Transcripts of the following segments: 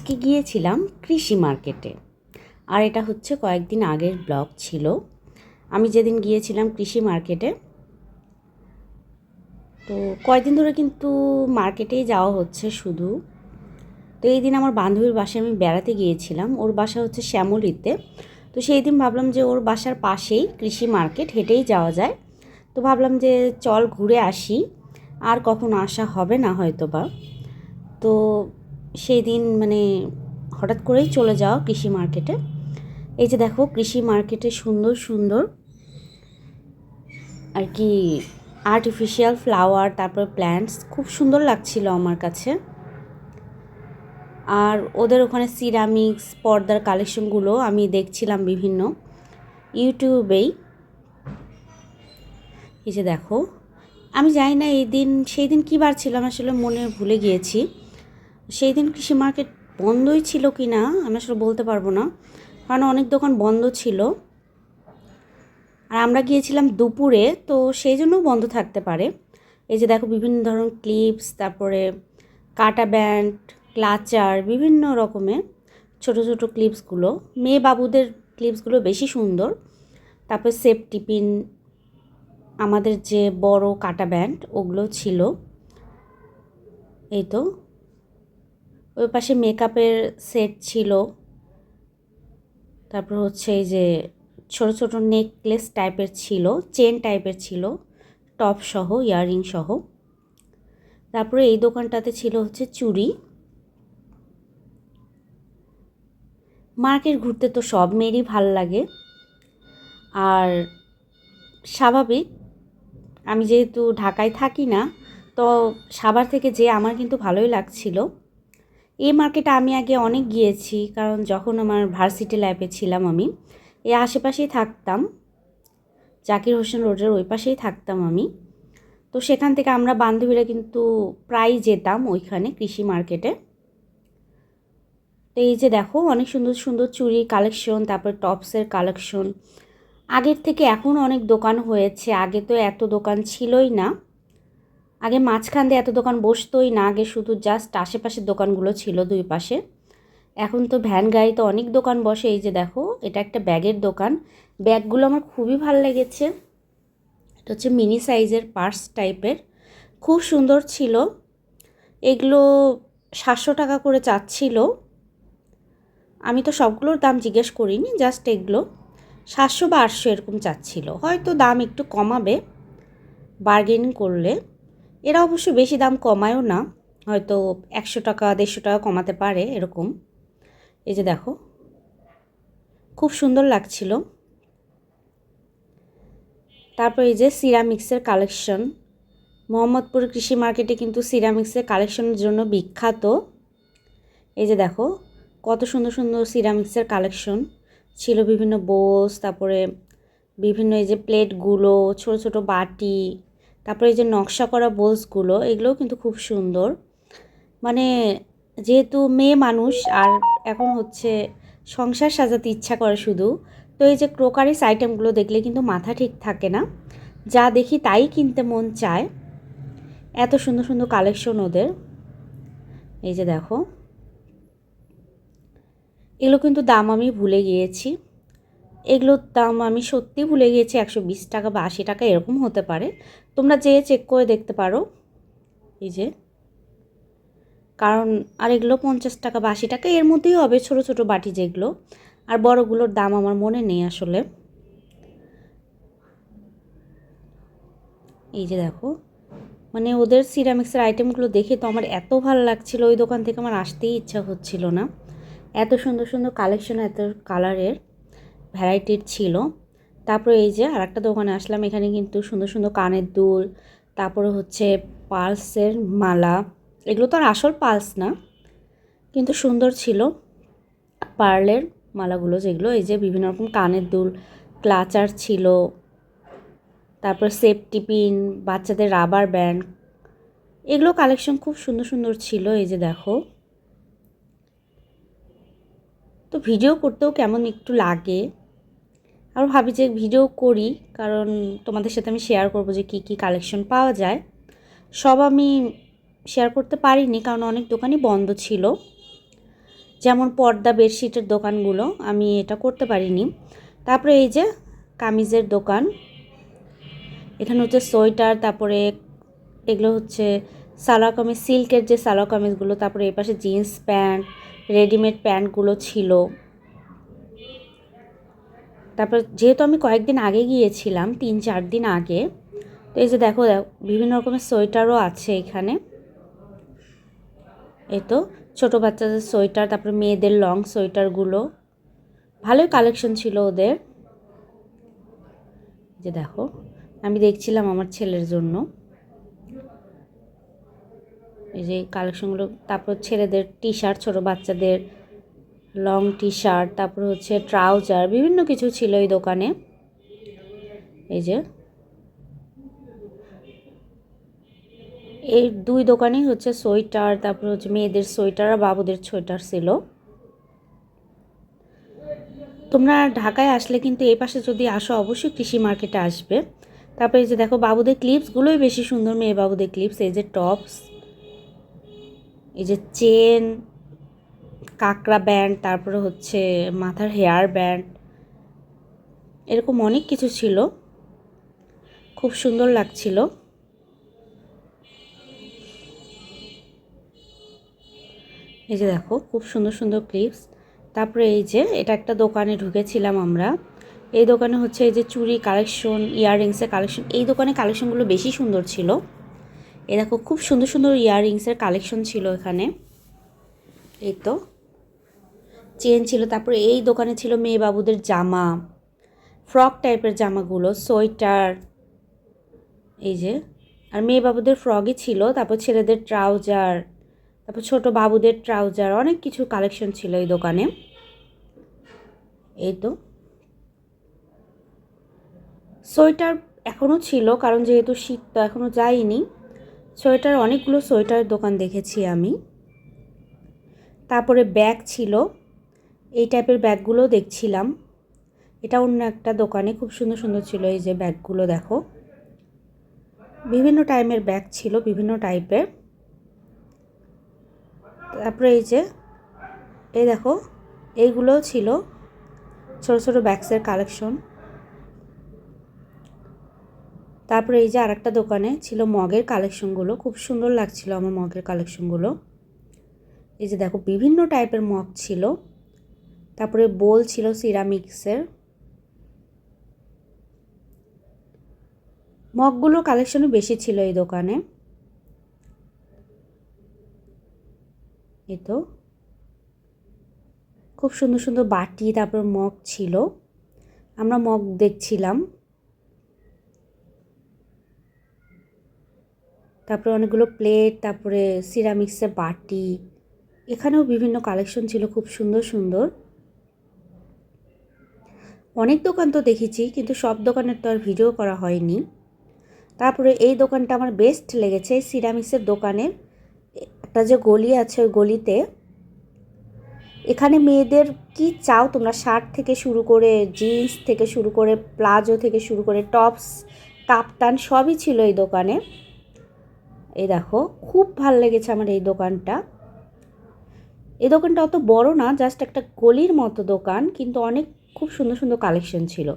আজকে গিয়েছিলাম কৃষি মার্কেটে। আর এটা হচ্ছে কয়েকদিন আগের ব্লগ ছিল। আমি যেদিন গিয়েছিলাম কৃষি মার্কেটে, তো কয়েকদিন ধরে কিন্তু মার্কেটেই যাওয়া হচ্ছে শুধু। তো এই দিন আমার বান্ধবীর বাসায় আমি বেড়াতে গিয়েছিলাম। ওর বাসা হচ্ছে শ্যামলীতে। তো সেই দিন ভাবলাম যে ওর বাসার পাশেই কৃষি মার্কেট, হেঁটেই যাওয়া যায়। তো ভাবলাম যে চল ঘুরে আসি, আর কখনো আসা হবে না হয়তো বা। তো সেই দিন হঠাৎ করেই চলে যাওয়া কৃষি মার্কেটে। এই যে দেখো, কৃষি মার্কেটে সুন্দর সুন্দর আর কি আর্টিফিশিয়াল ফ্লাওয়ার, তারপর প্ল্যান্টস খুব সুন্দর লাগছিল আমার কাছে। আর ওদের ওখানে সিরামিক্স পর্দার কালেকশনগুলো আমি দেখছিলাম বিভিন্ন ইউটিউবেই। এই যে দেখো, আমি জানি না সেই দিন কী বার ছিল, আমি আসলে মনে ভুলে গিয়েছি। সেই দিন কৃষি মার্কেট বন্ধই ছিল কি না আমি আসলে বলতে পারবো না, কারণ অনেক দোকান বন্ধ ছিল। আর আমরা গিয়েছিলাম দুপুরে, তো সেই জন্যও বন্ধ থাকতে পারে। এই যে দেখো, বিভিন্ন ধরনের ক্লিপস, তারপরে কাটা ব্যান্ড, ক্লাচার, বিভিন্ন রকমের ছোট ছোট ক্লিপসগুলো, মেয়ে বাবুদের ক্লিপসগুলো বেশি সুন্দর। তারপর সেফটি পিন, আমাদের যে বড় কাটা ব্যান্ড, ওগুলো ছিল। এই তো ওই পাশে মেকআপের সেট ছিল। তারপর হচ্ছে এই যে ছোট ছোট নেকলেস টাইপের ছিল, চেন টাইপের ছিল, টপ সহ, ইয়াররিং সহ। তারপরে এই দোকানটাতে ছিল হচ্ছে চুড়ি। মার্কেট ঘুরতে তো সব মেয়েরই ভালো লাগে। আর স্বাভাবিক, আমি যেহেতু ঢাকায় থাকি না, তো সাভার থেকে আমার কিন্তু ভালোই লাগছিল। এই মার্কেটে আমি আগে অনেক গিয়েছি, কারণ যখন আমার ভার্সিটি লাইফে ছিলাম আমি এই আশেপাশেই থাকতাম, জাকির হোসেন রোডের ওই পাশেই থাকতাম আমি। তো সেখান থেকে আমরা বান্ধবীরা কিন্তু প্রায় যেতাম ওইখানে কৃষি মার্কেটে। তো এই যে দেখো, অনেক সুন্দর সুন্দর চুড়ি কালেকশন, তারপর টপসের কালেকশন। আগের থেকে এখন অনেক দোকান হয়েছে, আগে তো এত দোকান ছিলই না। আগে মাঝখান দিয়ে এত দোকান বসতোই না, আগে শুধু জাস্ট আশেপাশের দোকানগুলো ছিল দুই পাশে। এখন তো ভ্যান গাড়িতে অনেক দোকান বসে। এই যে দেখো, এটা একটা ব্যাগের দোকান। ব্যাগগুলো আমার খুবই ভালো লেগেছে। এটা হচ্ছে মিনি সাইজের পার্স টাইপের, খুব সুন্দর ছিল। এগুলো 700 টাকা করে চাচ্ছিল। আমি তো সবগুলোর দাম জিজ্ঞেস করিনি, জাস্ট এগুলো 700 বা 800 এরকম চাচ্ছিল। হয়তো দাম একটু কমাবে বার্গেনিং করলে। এরা অবশ্য বেশি দাম কমায়ও না, হয়তো 100 টাকা 150 টাকা কমাতে পারে এরকম। এই যে দেখো, খুব সুন্দর লাগছিল। তারপর এই যে সিরামিক্সের কালেকশন, মোহাম্মদপুর কৃষি মার্কেটে কিন্তু সিরামিক্সের কালেকশনের জন্য বিখ্যাত। এই যে দেখো, কত সুন্দর সুন্দর সিরামিক্সের কালেকশন ছিল, বিভিন্ন বোস, তারপরে বিভিন্ন এই যে প্লেটগুলো, ছোট ছোট বাটি, তারপরে এই যে নকশা করা বোলসগুলো, এগুলোও কিন্তু খুব সুন্দর। মানে যেহেতু মেয়ে মানুষ আর এখন হচ্ছে সংসার সাজাতে ইচ্ছা করে শুধু, তো এই যে ক্রোকারিস আইটেমগুলো দেখলে কিন্তু মাথা ঠিক থাকে না, যা দেখি তাই কিনতে মন চায়। এত সুন্দর সুন্দর কালেকশন ওদের। এই যে দেখো, এগুলো কিন্তু দাম আমি ভুলে গিয়েছি। এগুলোর দাম আমি সত্যি ভুলে গিয়েছি, 120 টাকা বা 80 টাকা এরকম হতে পারে। তোমরা যেয়ে চেক করে দেখতে পারো। এই যে, কারণ আর এগুলো 50 টাকা বা 80 টাকা এর মধ্যেই হবে, ছোট ছোট বাটি যেগুলো। আর বড়গুলোর দাম আমার মনে নেই আসলে। এই যে দেখো, ওদের সিরামিক্সের আইটেমগুলো দেখে তো আমার এত ভালো লাগছিল, ওই দোকান থেকে আমার আসতেই ইচ্ছা হচ্ছিল না। এত সুন্দর সুন্দর কালেকশন, এত কালারের ভ্যারাইটির ছিল। তারপরে এই যে আরেকটা দোকানে আসলাম, এখানে কিন্তু সুন্দর সুন্দর কানের দুল, তারপরে হচ্ছে পার্লসের মালা। এগুলো তো আর আসল পার্লস না, কিন্তু সুন্দর ছিল পার্লের মালাগুলো যেগুলো। এই যে বিভিন্ন রকম কানের দুল, ক্লাচার ছিল, তারপর সেফটি পিন, বাচ্চাদের রাবার ব্যান্ড, এগুলো কালেকশন খুব সুন্দর সুন্দর ছিল। এই যে দেখো, তো ভিডিও করতেও কেমন একটু লাগে, আর ভাবি যে ভিডিও করি, কারণ তোমাদের সাথে আমি শেয়ার করবো যে কী কী কালেকশন পাওয়া যায়। সব আমি শেয়ার করতে পারিনি, কারণ অনেক দোকানই বন্ধ ছিল। যেমন পর্দা বেডশিটের দোকানগুলো আমি এটা করতে পারিনি। তারপরে এই যে কামিজের দোকান, এখানে হচ্ছে সোয়েটার, তারপরে এগুলো হচ্ছে সালোয়ার কামিজ, সিল্কের যে সালোয়ার কামিজগুলো, তারপরে এর পাশে জিন্স প্যান্ট, রেডিমেড প্যান্টগুলো ছিল। তারপর যেহেতু আমি কয়েকদিন আগে গিয়েছিলাম, 3-4 দিন আগে, তো এই যে দেখো বিভিন্ন রকমের সোয়েটারও আছে এখানে। এই তো ছোটো বাচ্চাদের সোয়েটার, তারপরে মেয়েদের লং সোয়েটারগুলো, ভালোই কালেকশন ছিল ওদের। যে দেখো আমি দেখছিলাম আমার ছেলের জন্য এই যে কালেকশনগুলো। তারপর ছেলেদের টি শার্ট, ছোটো বাচ্চাদের লং টি শার্ট, তারপর হচ্ছে ট্রাউজার, বিভিন্ন কিছু ছিল এই দোকানে। এই যে এই দুই দোকানেই হচ্ছে সোয়েটার, তারপর হচ্ছে মেয়েদের সোয়েটার আর বাবুদের সোয়েটার ছিল। তোমরা ঢাকায় আসলে কিন্তু এই পাশে যদি আসো অবশ্যই কৃষি মার্কেটে আসবে। তারপরে এই যে দেখো বাবুদের ক্লিপসগুলোই বেশি সুন্দর, মেয়ে বাবুদের ক্লিপস। এই যে টপস, এই যে চেন, কাঁকড়া ব্যান্ড, তারপরে হচ্ছে মাথার হেয়ার ব্যান্ড, এরকম অনেক কিছু ছিল, খুব সুন্দর লাগছিল। এই যে দেখো খুব সুন্দর সুন্দর ক্লিপস। তারপরে এই যে এটা একটা দোকানে ঢুকেছিলাম আমরা। এই দোকানে হচ্ছে এই যে চুড়ি কালেকশন, ইয়াররিংসের কালেকশন, এই দোকানে কালেকশনগুলো বেশি সুন্দর ছিল। এই দেখো খুব সুন্দর সুন্দর ইয়াররিংসের কালেকশন ছিল এখানে। এই তো চেন ছিল। তারপরে এই দোকানে ছিল মেয়ে বাবুদের জামা, ফ্রক টাইপের জামাগুলো, সোয়েটার, এই যে আর মেয়ে বাবুদের ফ্রকই ছিল। তারপর ছেলেদের ট্রাউজার, তারপর ছোট বাবুদের ট্রাউজার, অনেক কিছু কালেকশন ছিল এই দোকানে। এই তো সোয়েটার এখনও ছিল, কারণ যেহেতু শীত তো এখনও যায়নি। সোয়েটার অনেকগুলো সোয়েটারের দোকান দেখেছি আমি। তারপরে ব্যাগ ছিল, এই টাইপের ব্যাগগুলো দেখছিলাম। এটা অন্য একটা দোকানে খুব সুন্দর সুন্দর ছিল। এই যে ব্যাগগুলো দেখো, বিভিন্ন টাইপের ব্যাগ ছিল, বিভিন্ন টাইপের। তারপরে এই দেখো এইগুলোও ছিল ছোটো ছোটো ব্যাগসের কালেকশন। তারপরে এই যে আরেকটা দোকানে ছিল মগের কালেকশনগুলো, খুব সুন্দর লাগছিল আমার মগের কালেকশনগুলো। এই যে দেখো বিভিন্ন টাইপের মগ ছিল। তারপরে বোল ছিল সিরামিক্সের। মগগুলো কালেকশনও বেশি ছিল এই দোকানে। এই তো খুব সুন্দর সুন্দর বাটি, তারপর মগ ছিল, আমরা মগ দেখছিলাম। তারপরে অনেকগুলো প্লেট, তারপরে সিরামিক্সের বাটি, এখানেও বিভিন্ন কালেকশন ছিল খুব সুন্দর সুন্দর। অনেক দোকান তো দেখেছি, কিন্তু সব দোকানের তো আর ভিডিও করা হয়নি। তারপরে এই দোকানটা আমার বেস্ট লেগেছে, সিরামিক্সের দোকানের একটা যে গলি আছে, ওই গলিতে এখানে মেয়েদের কি চাও তোমরা, শার্ট থেকে শুরু করে, জিন্স থেকে শুরু করে, প্লাজো থেকে শুরু করে, টপস, কাপ্তান, সবই ছিল এই দোকানে। এই দেখো খুব ভালো লেগেছে আমার এই দোকানটা। এই দোকানটা অত বড় না, জাস্ট একটা গলির মতো দোকান, কিন্তু অনেক খুব সুন্দর সুন্দর কালেকশন ছিল।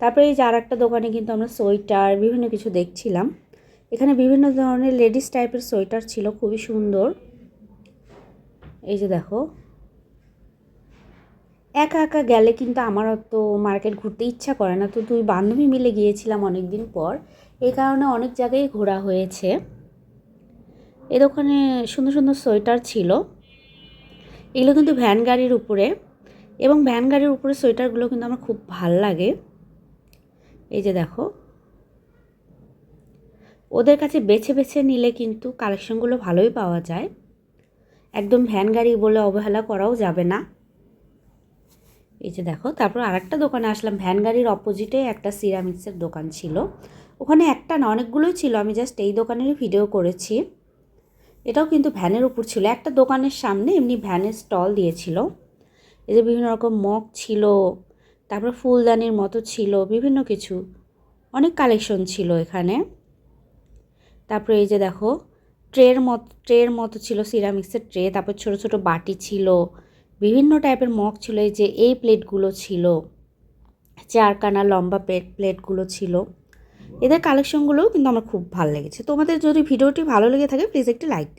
তারপরে এই যে আর একটা দোকানে কিন্তু আমরা সোয়েটার বিভিন্ন কিছু দেখছিলাম। এখানে বিভিন্ন ধরনের লেডিস টাইপের সোয়েটার ছিল, খুবই সুন্দর। এই যে দেখো একা একা গেলে কিন্তু আমার অত মার্কেট ঘুরতে ইচ্ছা করে না, তো দুই বান্ধবী মিলে গিয়েছিলাম অনেক দিন পর, এই কারণে অনেক জায়গায় ঘোরা হয়েছে। এই দোকানে সুন্দর সুন্দর সোয়েটার ছিল, এগুলো কিন্তু ভ্যান গাড়ির উপরে, এবং ভ্যান গাড়ির উপরে সোয়েটারগুলো কিন্তু আমার খুব ভাল লাগে। এই যে দেখো ওদের কাছে বেছে বেছে নিলে কিন্তু কালেকশনগুলো ভালোই পাওয়া যায়, একদম ভ্যান গাড়ি বলে অবহেলা করাও যাবে না। এই যে দেখো তারপর আরেকটা দোকানে আসলাম, ভ্যান গাড়ির অপোজিটে একটা সিরামিক্সের দোকান ছিল। ওখানে একটা না অনেকগুলোই ছিল, আমি জাস্ট এই দোকানেরই ভিডিও করেছি। এটাও কিন্তু ভ্যানের উপর ছিল, একটা দোকানের সামনে এমনি ভ্যানের স্টল দিয়েছিল। এই যে বিভিন্ন রকম মগ ছিল, তারপর ফুলদানির মতো ছিল, বিভিন্ন কিছু, অনেক কালেকশন ছিল এখানে। তারপরে এই যে দেখো ট্রের মতো ছিল, সিরামিক্সের ট্রে, তারপর ছোট ছোট বাটি ছিল, বিভিন্ন টাইপের মগ ছিল, এই যে এই প্লেটগুলো ছিল, চারকানা লম্বা প্লেটগুলো ছিল। এদের কালেকশনগুলোও কিন্তু আমার খুব ভালো লেগেছে। তোমাদের যদি ভিডিওটি ভালো লেগে থাকে প্লিজ একটি লাইক দিও।